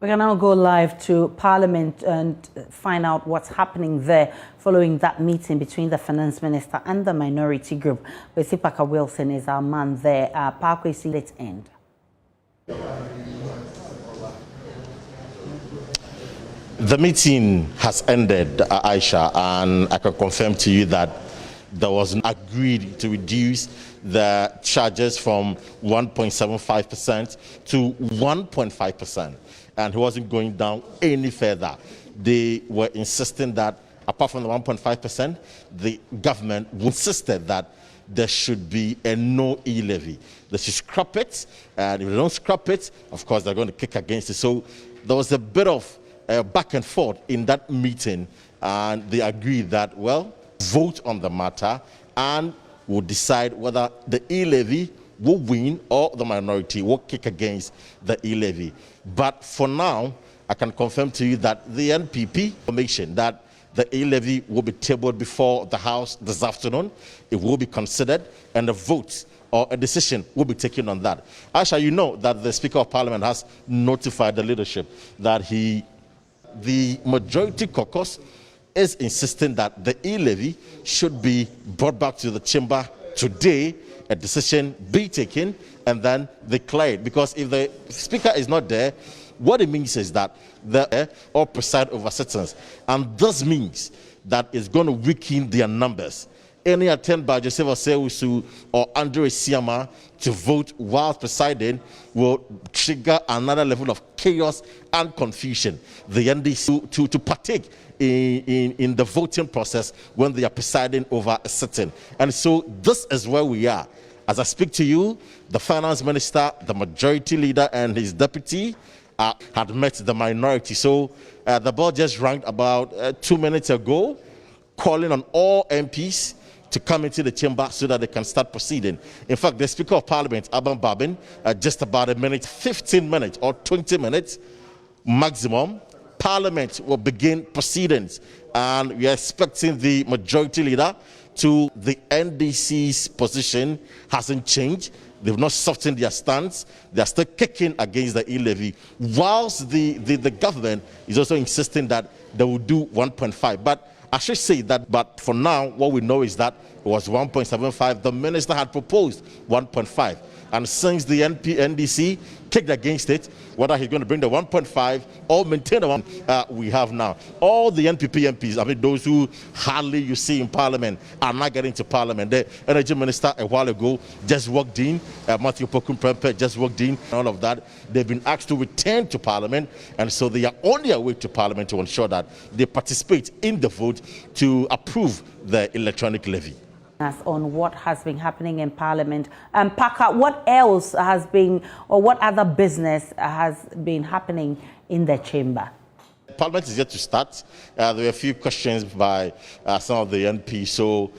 We can now go live to Parliament and find out what's happening there following that meeting between the Finance Minister and the minority group. Wesipaka Wilson is our man there. Parkway, see, let's end. The meeting has ended, Aisha, and I can confirm to you that there was agreed to reduce the charges from 1.75% to 1.5%, and he wasn't going down any further. They were insisting that apart from the 1.5%, the government insisted that there should be a no e-levy. They should scrap it, and if they don't scrap it, of course, they're going to kick against it. So there was a bit of back and forth in that meeting, and they agreed that, well, vote on the matter and will decide whether the e-levy will win or the minority will kick against the e-levy. But for now, I can confirm to you that the NPP information that the e-levy will be tabled before the House this afternoon. It will be considered, and a vote or a decision will be taken on that. Aisha, you know that the Speaker of Parliament has notified the leadership that the majority caucus is insisting that the e-levy should be brought back to the chamber today, a decision be taken, and then declared. Because if the Speaker is not there, what it means is that they all preside over citizens. And this means that it's going to weaken their numbers. Any attempt by Joseph Osewusu or Andre Siama to vote while presiding will trigger another level of chaos and confusion. The NDC to partake in the voting process when they are presiding over a sitting. And so this is where we are. As I speak to you, the finance minister, the majority leader, and his deputy had met the minority. So the ball just rang about 2 minutes ago, calling on all MPs to come into the chamber so that they can start proceeding. In fact, the Speaker of Parliament, Aban Babin, just about 15 minutes or 20 minutes maximum, Parliament will begin proceedings. And we are expecting the majority leader to the NDC's position hasn't changed. They've not softened their stance. They are still kicking against the e-levy, whilst the government is also insisting that they will do 1.5. But I should say that, but for now, what we know is that it was 1.75. The minister had proposed 1.5. And since the NDC kicked against it, whether he's going to bring the 1.5 or maintain the one we have now. All the NPP MPs, I mean, those who hardly you see in Parliament, are not getting to Parliament. The Energy Minister a while ago just walked in, Matthew Pokun just walked in, all of that. They've been asked to return to Parliament, and so they are on their way to Parliament to ensure that they participate in the vote to approve the electronic levy. On what has been happening in Parliament. Paka, what else has been, or what other business has been happening in the chamber? Parliament is yet to start. There were a few questions by some of the MPs. So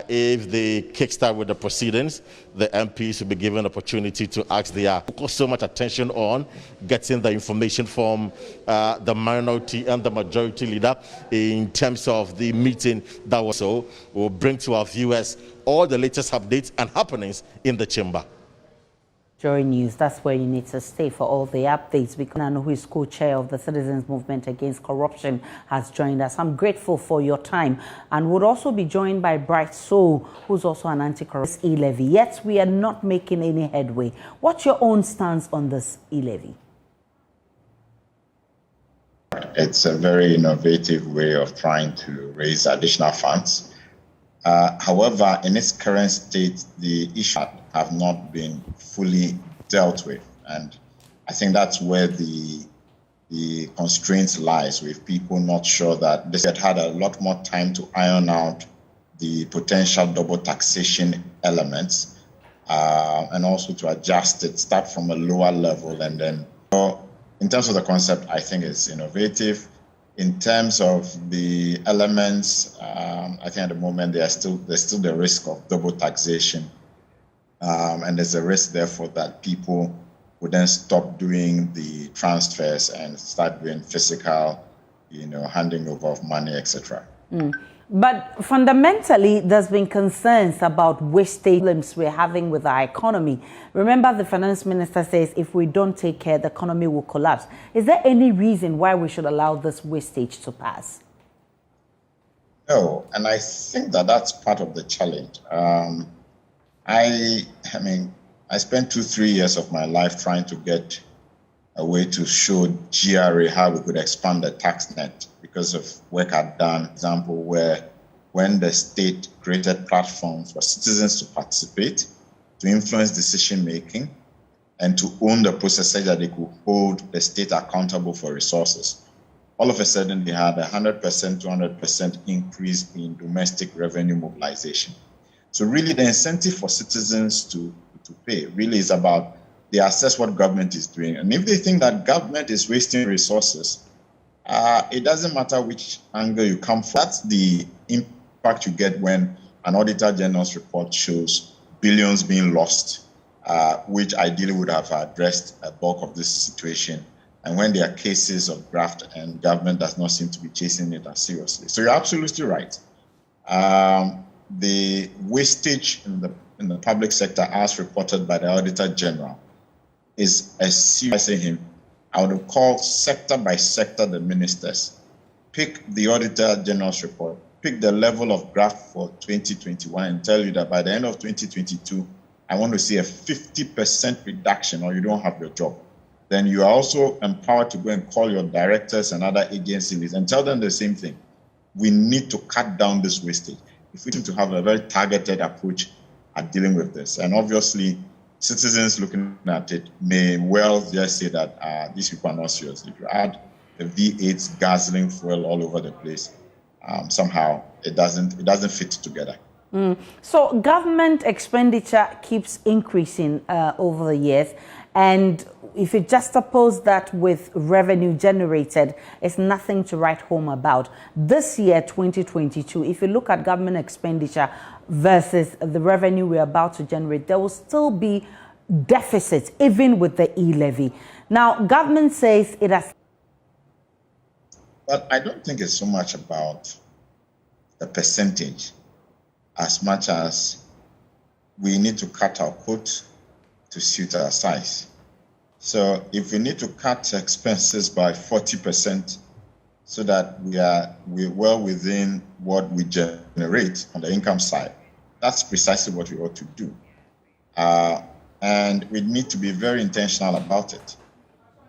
if they kickstart with the proceedings, the MPs will be given an opportunity to ask their focus so much attention on getting the information from the minority and the majority leader in terms of the meeting that was so. We'll bring to our viewers all the latest updates and happenings in the chamber. JoyNews, that's where you need to stay for all the updates. Because Nano, who is co-chair of the Citizens Movement Against Corruption, has joined us. I'm grateful for your time, and would also be joined by Bright Soul, who's also an anti-corruption e-levy. Yet we are not making any headway. What's your own stance on this e-levy? It's a very innovative way of trying to raise additional funds. However, in its current state, the issue have not been fully dealt with, and I think that's where the constraints lies, with people not sure that they had a lot more time to iron out the potential double taxation elements, and also to adjust it, start from a lower level, and then. So in terms of the concept, I think it's innovative. In terms of the elements, I think at the moment there's still the risk of double taxation, and there's a risk therefore that people would then stop doing the transfers and start doing physical, handing over of money, etc. But fundamentally, there's been concerns about wastage problems we're having with our economy. Remember, the finance minister says if we don't take care, the economy will collapse. Is there any reason why we should allow this wastage to pass? No, and I think that that's part of the challenge. I spent 2-3 years of my life trying to get a way to show GRA how we could expand the tax net because of work I'd done. Example where when the state created platforms for citizens to participate, to influence decision making, and to own the process so that they could hold the state accountable for resources. All of a sudden, they had 100%, 200% increase in domestic revenue mobilization. So really, the incentive for citizens to pay really is about they assess what government is doing. And if they think that government is wasting resources, it doesn't matter which angle you come from. That's the impact you get when an Auditor General's report shows billions being lost, which ideally would have addressed a bulk of this situation. And when there are cases of graft and government does not seem to be chasing it as seriously. So you're absolutely right. The wastage in the public sector, as reported by the Auditor General, is a serious him. I would call sector by sector the ministers. Pick the Auditor General's report, pick the level of graft for 2021 and tell you that by the end of 2022, I want to see a 50% reduction or you don't have your job. Then you are also empowered to go and call your directors and other agencies and tell them the same thing. We need to cut down this wastage. If we need to have a very targeted approach at dealing with this. And obviously, citizens looking at it may well just say that these people are not serious. If you add the V8 guzzling fuel all over the place, somehow it doesn't fit together. So government expenditure keeps increasing over the years, and if you juxtapose that with revenue generated, it's nothing to write home about. This year, 2022, if you look at government expenditure versus the revenue we're about to generate, there will still be deficits, even with the E-Levy. Now, government says it has... But I don't think it's so much about the percentage as much as we need to cut our coat to suit our size. So if we need to cut expenses by 40% so that we're well within what we generate on the income side, that's precisely what we ought to do. And we need to be very intentional about it.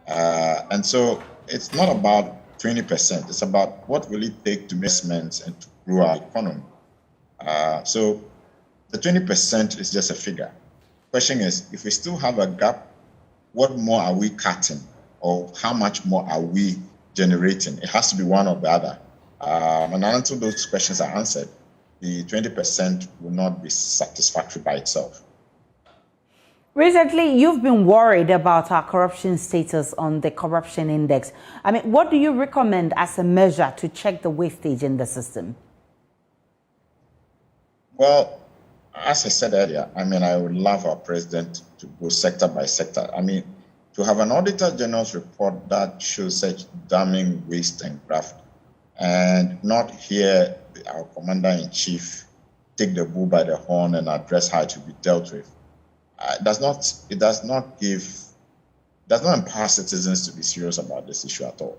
And so it's not about 20%. It's about what will it take to investments and to grow our economy. So the 20% is just a figure. Question is, if we still have a gap, what more are we cutting, or how much more are we generating? It has to be one or the other. And until those questions are answered, the 20% will not be satisfactory by itself. Recently, you've been worried about our corruption status on the corruption index. I mean, what do you recommend as a measure to check the wastage in the system? Well, as I said earlier, I would love our president to go sector by sector. To have an Auditor General's report that shows such damning waste and graft, and not hear our Commander-in-Chief take the bull by the horn and address how it should be dealt with, it does not empower citizens to be serious about this issue at all.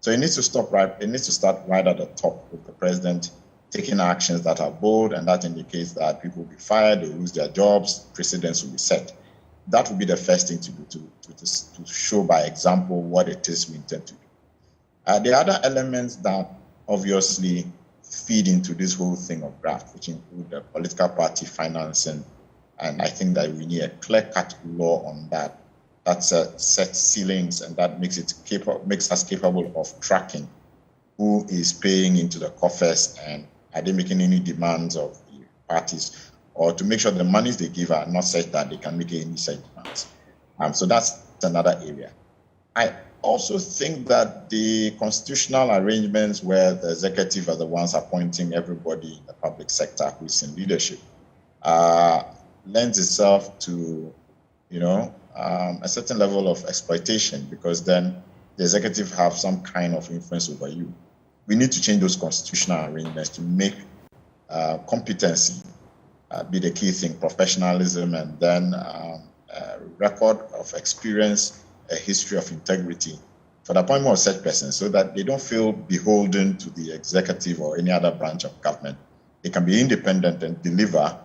So it needs to start right at the top with the president taking actions that are bold and that indicates that people will be fired, they will lose their jobs, precedents will be set. That would be the first thing to do, to show by example what it is we intend to do. The other elements that obviously feed into this whole thing of graft, which include the political party financing, and I think that we need a clear-cut law on that. That sets ceilings and that makes us capable of tracking who is paying into the coffers and are they making any demands of the parties, or to make sure the monies they give are not such that they can make any such demands. So that's another area. I also think that the constitutional arrangements where the executive are the ones appointing everybody in the public sector who is in leadership lends itself to, a certain level of exploitation, because then the executive have some kind of influence over you. we need to change those constitutional arrangements to make competency be the key thing, professionalism, and then record of experience, a history of integrity for the appointment of such persons, so that they don't feel beholden to the executive or any other branch of government. They can be independent and deliver,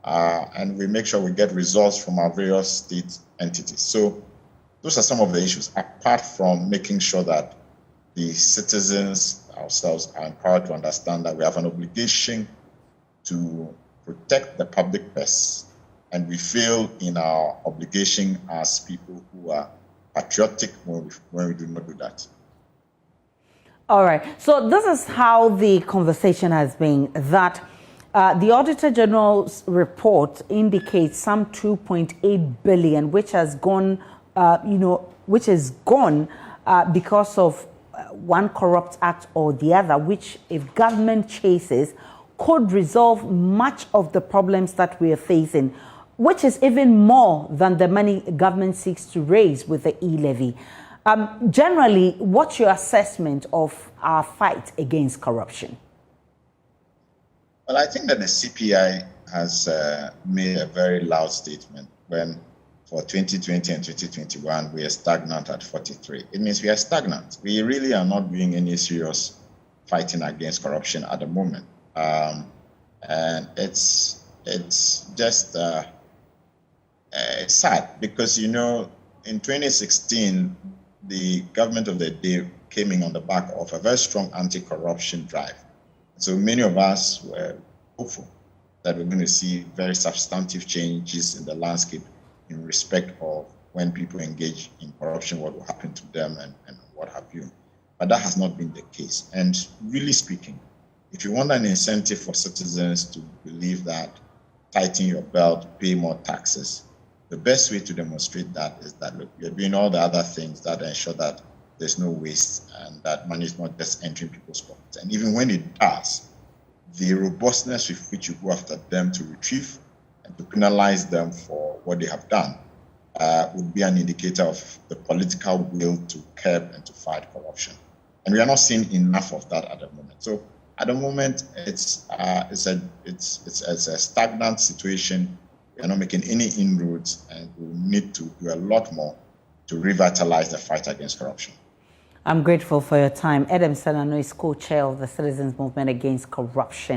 and we make sure we get results from our various state entities. So those are some of the issues, apart from making sure that the citizens ourselves are empowered to understand that we have an obligation to protect the public purse, and we fail in our obligation as people who are patriotic when we do not do that. All right. So this is how the conversation has been, that the Auditor General's report indicates some 2.8 billion, which has gone, which is gone because of one corrupt act or the other, which, if government chases, could resolve much of the problems that we are facing, which is even more than the money government seeks to raise with the E-Levy. Generally, what's your assessment of our fight against corruption? Well, I think that the CPI has made a very loud statement when for 2020 and 2021, we are stagnant at 43. It means we are stagnant. We really are not doing any serious fighting against corruption at the moment. And it's just sad because, in 2016, the government of the day came in on the back of a very strong anti-corruption drive. So many of us were hopeful that we're going to see very substantive changes in the landscape in respect of when people engage in corruption, what will happen to them and what have you. But that has not been the case. And really speaking, if you want an incentive for citizens to believe that tighten your belt, pay more taxes, the best way to demonstrate that is that, look, you're doing all the other things that ensure that there's no waste and that money is not just entering people's pockets. And even when it does, the robustness with which you go after them to retrieve and to penalize them for what they have done would be an indicator of the political will to curb and to fight corruption. And we are not seeing enough of that at the moment. So at the moment, it's a stagnant situation. We are not making any inroads, and we need to do a lot more to revitalize the fight against corruption. I'm grateful for your time. Adam Senano is co-chair of the Citizens Movement Against Corruption.